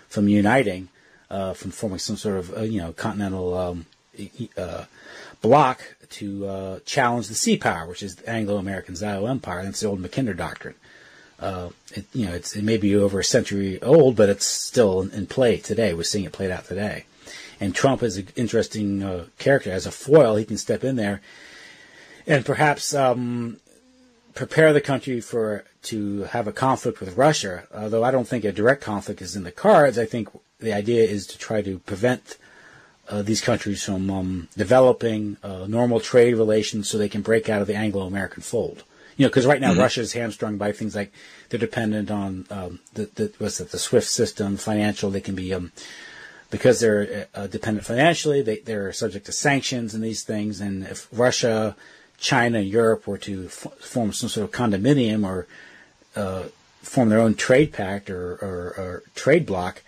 from uniting, from forming some sort of, continental bloc to challenge the sea power, which is the Anglo-American Zio Empire. That's the old Mackinder doctrine. It may be over a century old, but it's still in play today. We're seeing it played out today. And Trump is an interesting character. As a foil, he can step in there and perhaps prepare the country to have a conflict with Russia. Although I don't think a direct conflict is in the cards. I think the idea is to try to prevent these countries from developing normal trade relations so they can break out of the Anglo-American fold. Because right now Russia is hamstrung by things like they're dependent on the SWIFT system, financial. They can be because they're dependent financially. They're subject to sanctions and these things. And if Russia, China, and Europe were to form some sort of condominium or form their own trade pact or trade bloc,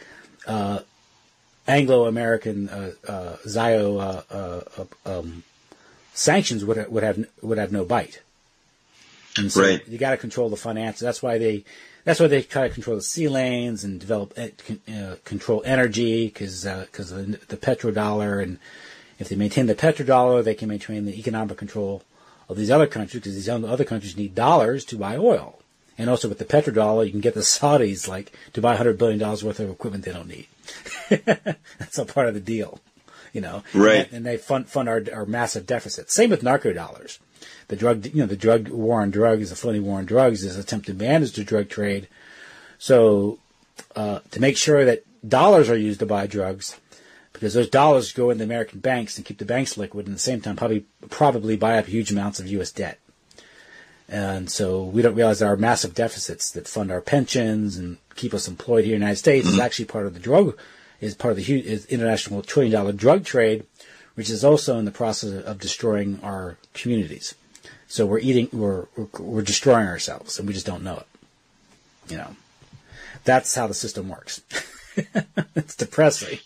Anglo-American Zio sanctions would have no bite. And so you got to control the finances. That's why they try to control the sea lanes and develop control energy because of the petrodollar. And if they maintain the petrodollar, they can maintain the economic control of these other countries because these other countries need dollars to buy oil. And also with the petrodollar, you can get the Saudis to buy $100 billion worth of equipment they don't need. That's all part of the deal, Right. And they fund our massive deficit. Same with narco dollars. The drug war on drugs, the floating war on drugs is an attempt to manage the drug trade. So, to make sure that dollars are used to buy drugs, because those dollars go into American banks and keep the banks liquid, and at the same time probably buy up huge amounts of U.S. debt. And so we don't realize that our massive deficits that fund our pensions and keep us employed here in the United States is actually part of the huge international $1 trillion drug trade, which is also in the process of destroying our communities. So we're destroying ourselves, and we just don't know it. That's how the system works. It's depressing.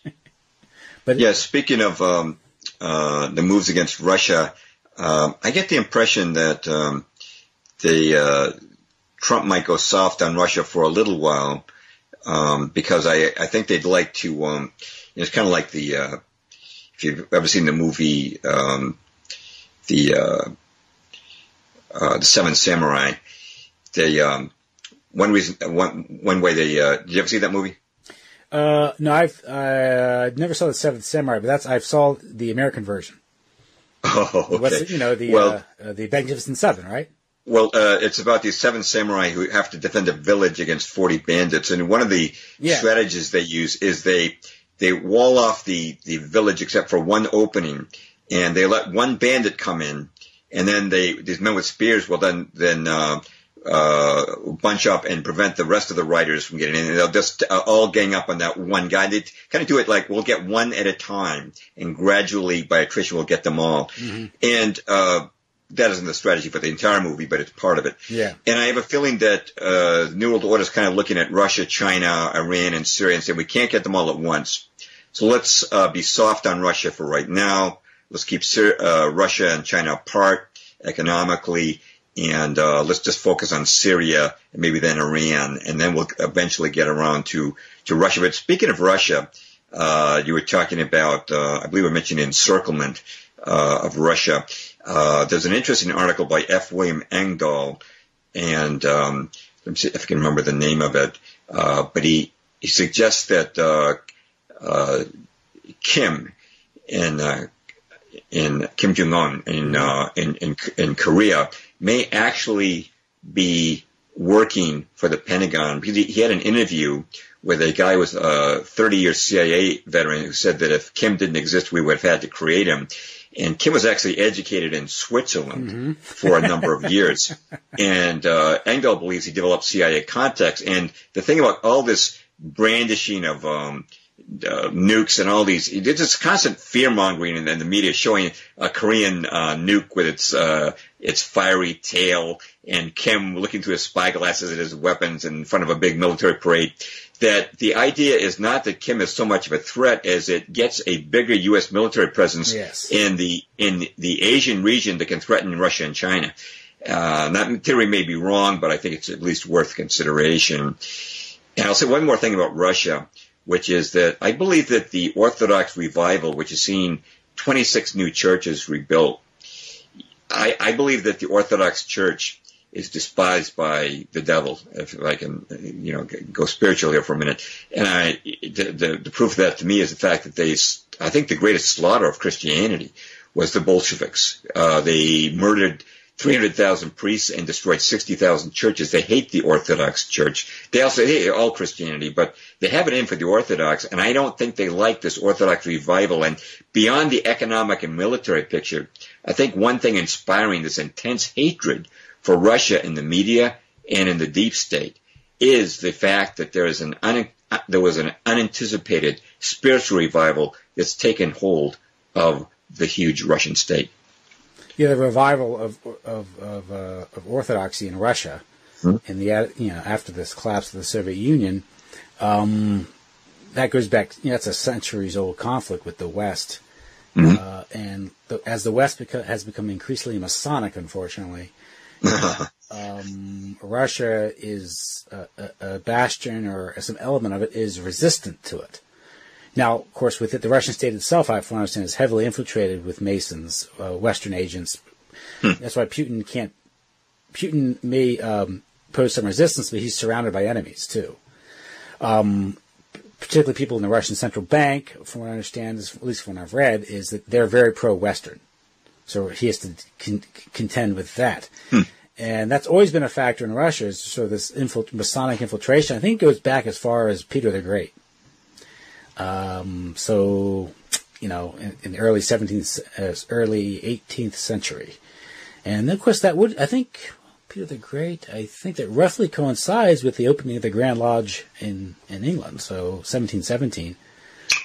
But speaking of the moves against Russia, I get the impression that Trump might go soft on Russia for a little while, because I think they'd like to. It's kind of like if you've ever seen the movie, the Seven Samurai. One way they. Did you ever see that movie? No, I've never saw the Seventh Samurai, but I saw the American version. Oh, okay. What's the Magnificent Seven, right? Well, it's about these 7 samurai who have to defend a village against 40 bandits, and one of the strategies they use is they wall off the village except for one opening, and they let one bandit come in, and then these men with spears will then bunch up and prevent the rest of the riders from getting in. And they'll just all gang up on that one guy. They kind of do it like we'll get one at a time, and gradually by attrition we'll get them all. Mm-hmm. And that isn't the strategy for the entire movie, but it's part of it. Yeah. And I have a feeling that the New World Order is kind of looking at Russia, China, Iran, and Syria and saying we can't get them all at once. So let's be soft on Russia for right now. Let's keep Russia and China apart economically, and let's just focus on Syria and maybe then Iran, and then we'll eventually get around to Russia. But speaking of Russia, you were talking about, I believe I mentioned encirclement of Russia. There's an interesting article by F. William Engdahl, and let me see if I can remember the name of it. But he suggests that Kim Kim Jong-un in Korea may actually be working for the Pentagon, because he had an interview with a guy who was a 30-year CIA veteran who said that if Kim didn't exist, we would have had to create him. And Kim was actually educated in Switzerland for a number of years. And Engdahl believes he developed CIA contacts. And the thing about all this brandishing of nukes and all these, there's this constant fear-mongering in the media showing a Korean nuke with its fiery tail, and Kim looking through his spyglasses at his weapons in front of a big military parade. That the idea is not that Kim is so much of a threat as it gets a bigger U.S. military presence in the Asian region that can threaten Russia and China. That theory may be wrong, but I think it's at least worth consideration. And I'll say one more thing about Russia, which is that I believe that the Orthodox revival, which has seen 26 new churches rebuilt, I believe that the Orthodox Church is despised by the devil, if I can, go spiritual here for a minute. And the proof of that to me is the fact that I think the greatest slaughter of Christianity was the Bolsheviks. They murdered 300,000 priests and destroyed 60,000 churches. They hate the Orthodox Church. They also hate all Christianity, but they have it in for the Orthodox, and I don't think they like this Orthodox revival. And beyond the economic and military picture, I think one thing inspiring this intense hatred for Russia in the media and in the deep state is the fact that there was an unanticipated spiritual revival that's taken hold of the huge Russian state. Yeah, the revival of orthodoxy in Russia, in the after this collapse of the Soviet Union, that goes back. That's a centuries-old conflict with the West, and as the West has become increasingly Masonic, unfortunately, Russia is a bastion, or some element of it is resistant to it. Now, of course, with it, the Russian state itself, I understand, is heavily infiltrated with Masons, Western agents. That's why Putin may pose some resistance, but he's surrounded by enemies, too. Particularly people in the Russian central bank, from what I understand, at least from what I've read, is that they're very pro-Western. So he has to contend with that. And that's always been a factor in Russia, is sort of this Masonic infiltration. I think it goes back as far as Peter the Great. In the early 18th century. And of course I think Peter the Great, that roughly coincides with the opening of the Grand Lodge in England, so 1717.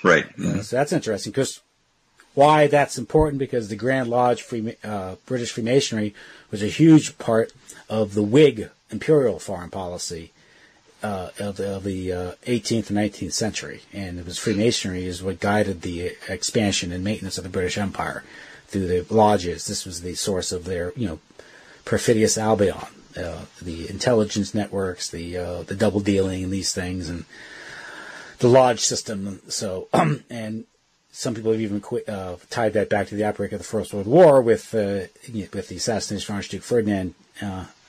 Right. So that's interesting, because why that's important, because the Grand Lodge, British Freemasonry, was a huge part of the Whig imperial foreign policy of the 18th and 19th century, and it was Freemasonry is what guided the expansion and maintenance of the British Empire through the lodges. This was the source of their, perfidious Albion, the intelligence networks, the double dealing and these things, and the lodge system. So, and some people have even tied that back to the outbreak of the First World War with the assassination of Archduke Ferdinand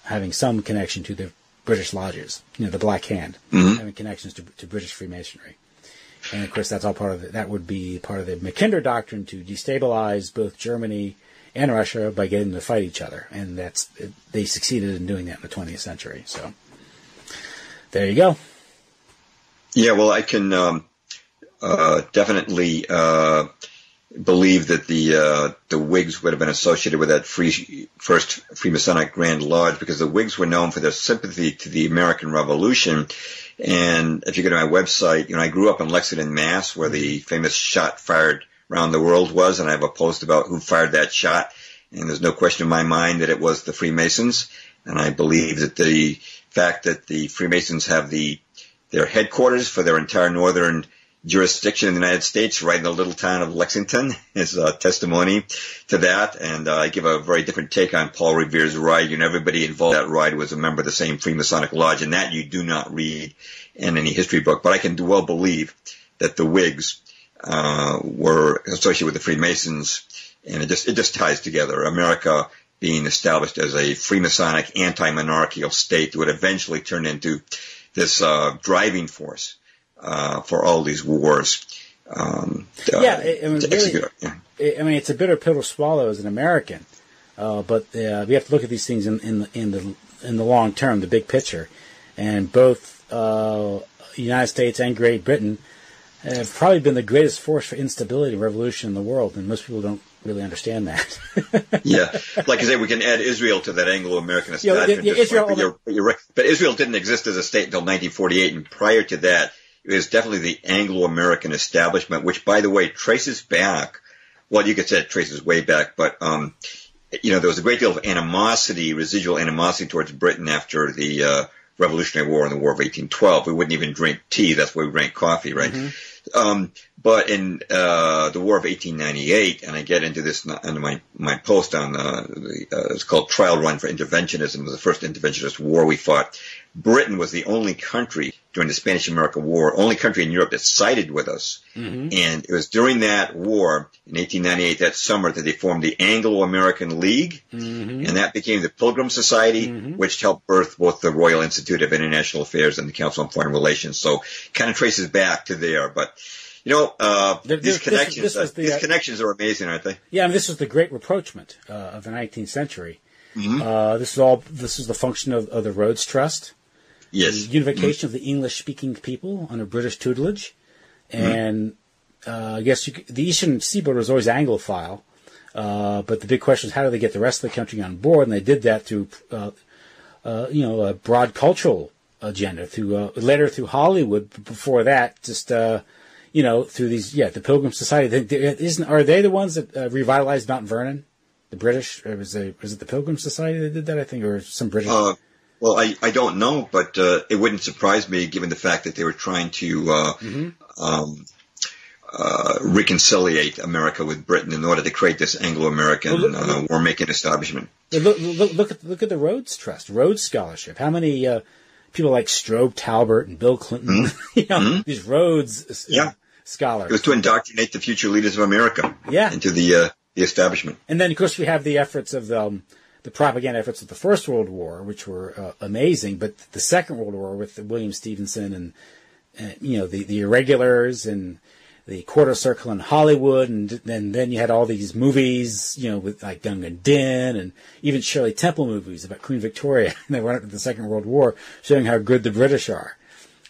having some connection to the British lodges, the Black Hand, having connections to British Freemasonry. And of course, that's all part of that would be part of the Mackinder Doctrine, to destabilize both Germany and Russia by getting them to fight each other. And they succeeded in doing that in the 20th century. So there you go. Yeah, well, I can definitely believe that the Whigs would have been associated with that first Freemasonic Grand Lodge, because the Whigs were known for their sympathy to the American Revolution. And if you go to my website, I grew up in Lexington, Mass, where the famous shot fired around the world was, and I have a post about who fired that shot. And there's no question in my mind that it was the Freemasons. And I believe that the fact that the Freemasons have their headquarters for their entire northern jurisdiction in the United States, right in the little town of Lexington, is testimony to that. And I give a very different take on Paul Revere's ride. Everybody involved in that ride was a member of the same Freemasonic Lodge, and that you do not read in any history book. But I can well believe that the Whigs were associated with the Freemasons, and it just ties together. America being established as a Freemasonic anti-monarchical state would eventually turn into this driving force for all these wars. It's a bitter pill to swallow as an American, but we have to look at these things in the long term, the big picture. And both the United States and Great Britain have probably been the greatest force for instability and revolution in the world, and most people don't really understand that. Yeah, like I say, we can add Israel to that Anglo-American establishment. You're right. But Israel didn't exist as a state until 1948, and prior to that, it was definitely the Anglo-American establishment, which, by the way, traces back. Well, you could say it traces way back, but there was a great deal of animosity, residual animosity towards Britain after the Revolutionary War and the War of 1812. We wouldn't even drink tea; that's why we drank coffee, right? Mm-hmm. But in the War of 1898, and I get into this under my post on it's called Trial Run for Interventionism. It was the first interventionist war we fought. Britain was the only country during the Spanish-American War, only country in Europe that sided with us. Mm-hmm. And it was during that war, in 1898, that summer, that they formed the Anglo-American League, mm-hmm. and that became the Pilgrim Society, mm-hmm. which helped birth both the Royal Institute of International Affairs and the Council on Foreign Relations. So kind of traces back to there. But, these connections are amazing, aren't they? Yeah, this was the great rapprochement of the 19th century. Mm-hmm. This is the function of the Rhodes Trust. Yes. The unification of the English-speaking people under British tutelage. And I guess the Eastern Seaboard was always Anglophile. But the big question is, how do they get the rest of the country on board? And they did that through, a broad cultural agenda, later through Hollywood. Before that, just, through these, the Pilgrim Society. Are they the ones that revitalized Mount Vernon? The British? Or was it the Pilgrim Society that did that, I think, or some British? Well, I don't know, but it wouldn't surprise me given the fact that they were trying to reconciliate America with Britain in order to create this Anglo-American war-making establishment. Look at the Rhodes Trust, Rhodes Scholarship. How many people like Strobe Talbot and Bill Clinton, these Rhodes scholars. It was to indoctrinate the future leaders of America into the establishment. And then, of course, we have the efforts of the propaganda efforts of the First World War, which were amazing, but the Second World War with William Stevenson and the irregulars and the Quarter Circle in Hollywood, and then you had all these movies, with like Gunga Din and even Shirley Temple movies about Queen Victoria. And they went up to the Second World War, showing how good the British are.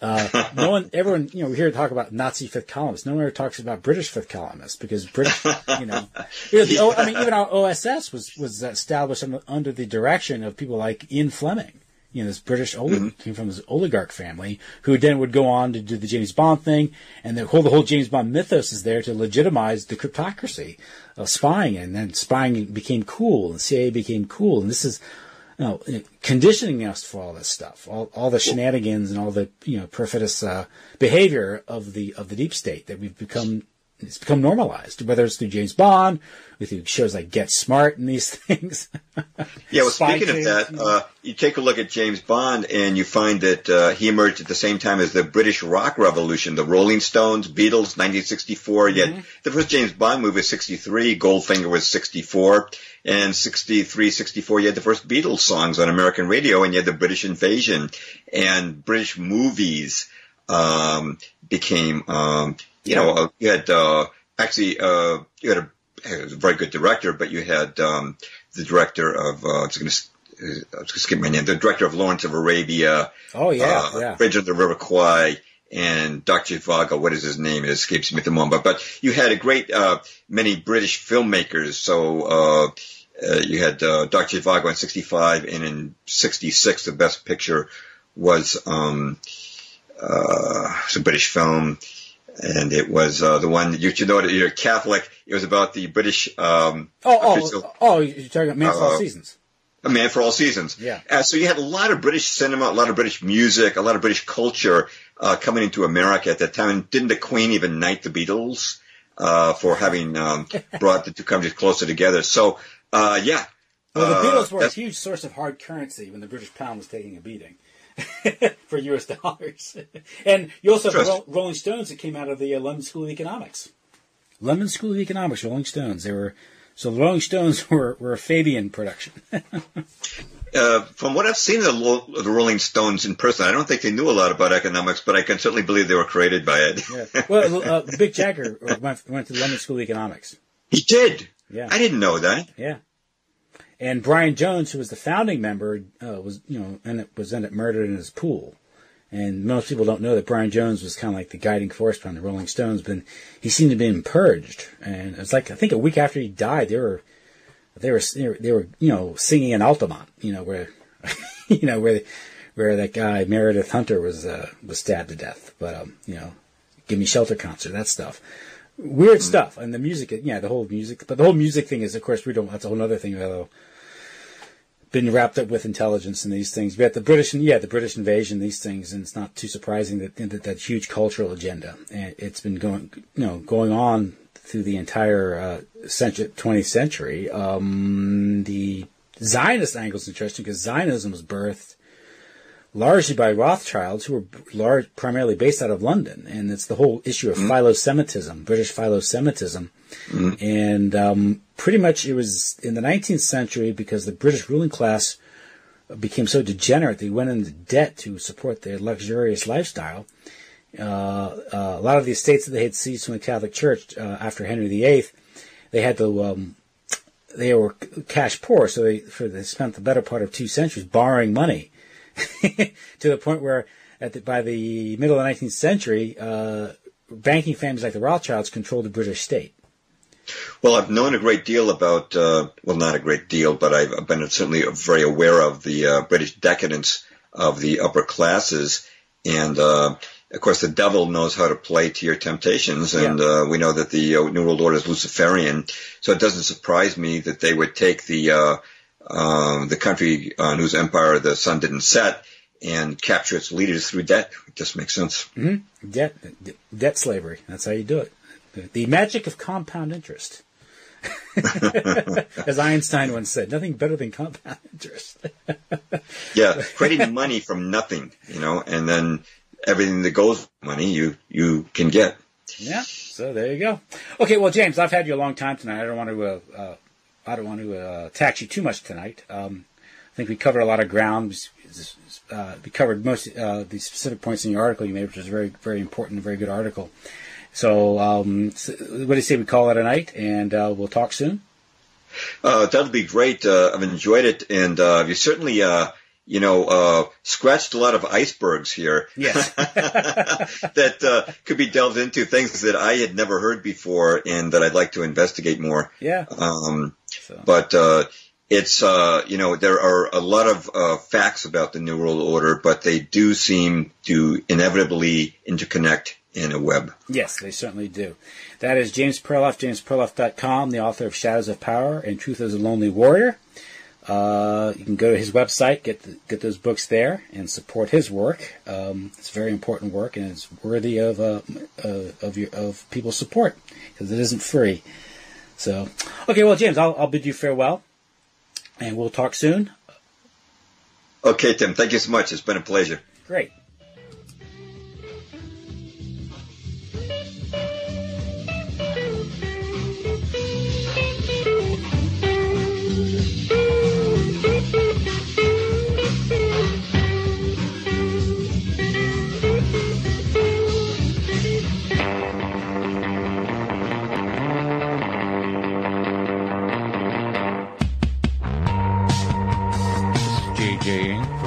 Everyone, we hear talk about Nazi fifth columnists. No one ever talks about British fifth columnists because British, even our OSS was established under the direction of people like Ian Fleming. This British came from this oligarch family who then would go on to do the James Bond thing, and the whole James Bond mythos is there to legitimize the cryptocracy of spying, and then spying became cool, and CIA became cool, and this is conditioning us for all this stuff, all the shenanigans and all the perfidious behavior of the deep state that it's become normalized, whether it's through James Bond, or through shows like Get Smart and these things. Yeah, well, speaking of that, you take a look at James Bond and you find that he emerged at the same time as the British rock revolution, the Rolling Stones, Beatles, 1964. Yet the first James Bond movie was 63, Goldfinger was 64, and 63, 64, you had the first Beatles songs on American radio, and you had the British invasion, and British movies became... you had a very good director, but you had the director of I was going to skip my name, the director of Lawrence of Arabia, Bridge of the River Kwai, and Dr. Zhivago. What is his name? It escapes me at the moment. But you had a great many British filmmakers. So you had Dr. Zhivago in 65, and in 66, the best picture was it's a British film. And it was the one that you should know that you're Catholic. It was about the British. You're talking about Man for All Seasons. A Man for All Seasons. Yeah. So you had a lot of British cinema, a lot of British music, a lot of British culture coming into America at that time. And didn't the Queen even knight the Beatles for having brought the two countries closer together? So, yeah. Well, the Beatles were a huge source of hard currency when the British pound was taking a beating for U.S. dollars. And you also have Rolling Stones that came out of the London School of Economics. London School of Economics, Rolling Stones. So the Rolling Stones were a Fabian production. From what I've seen of the Rolling Stones in person, I don't think they knew a lot about economics, but I can certainly believe they were created by it. Yeah. Well, Mick Jagger went to the London School of Economics. He did? Yeah. I didn't know that. Yeah. And Brian Jones, who was the founding member, was ended up murdered in his pool. And most people don't know that Brian Jones was kind of like the guiding force behind the Rolling Stones, but he seemed to have been purged. And it was like, I think a week after he died, they were singing in Altamont, where that guy Meredith Hunter was stabbed to death. But Give Me Shelter concert, that stuff. Weird stuff. And the music, the whole music thing is, of course, that's a whole other thing, though. Been wrapped up with intelligence and these things. We had the British invasion, these things, and it's not too surprising that huge cultural agenda. And it's been going on through the entire 20th century. The Zionist angle is interesting because Zionism was birthed largely by Rothschilds, who were primarily based out of London, and it's the whole issue of philo-Semitism, British philo-Semitism. And pretty much it was in the 19th century because the British ruling class became so degenerate they went into debt to support their luxurious lifestyle. A lot of the estates that they had seized from the Catholic Church after Henry VIII, they had to they were cash poor, so they spent the better part of 2 centuries borrowing money to the point where by the middle of the 19th century, banking families like the Rothschilds controlled the British state. Well, I've known a great deal about, not a great deal, but I've been certainly very aware of the British decadence of the upper classes. And, of course, the devil knows how to play to your temptations. And we know that the New World Order is Luciferian. So it doesn't surprise me that they would take the country on whose empire the sun didn't set and capture its leaders through debt. It just makes sense. Mm-hmm. Debt slavery. That's how you do it. The magic of compound interest. As Einstein once said, nothing better than compound interest. Yeah, creating money from nothing, and then everything that goes with money you can get. Yeah, so there you go. Okay, well, James, I've had you a long time tonight. I don't want to tax you too much tonight. I think we covered a lot of ground. We covered most of the specific points in your article you made, which was a very, very important, very good article. So, what do you say we call it a night, and we'll talk soon? That'll be great. I've enjoyed it, and you certainly, scratched a lot of icebergs here. Yes. That could be delved into, things that I had never heard before and that I'd like to investigate more. Yeah. But it's, there are a lot of facts about the New World Order, but they do seem to inevitably interconnect in a web. Yes, they certainly do. That is James Perloff, jamesperloff.com, the author of Shadows of Power and Truth as a Lonely Warrior. You can go to his website, get those books there, and support his work. It's very important work, and it's worthy of people's support because it isn't free. So, okay, well, James, I'll bid you farewell, and we'll talk soon. Okay, Tim, thank you so much. It's been a pleasure. Great. JJ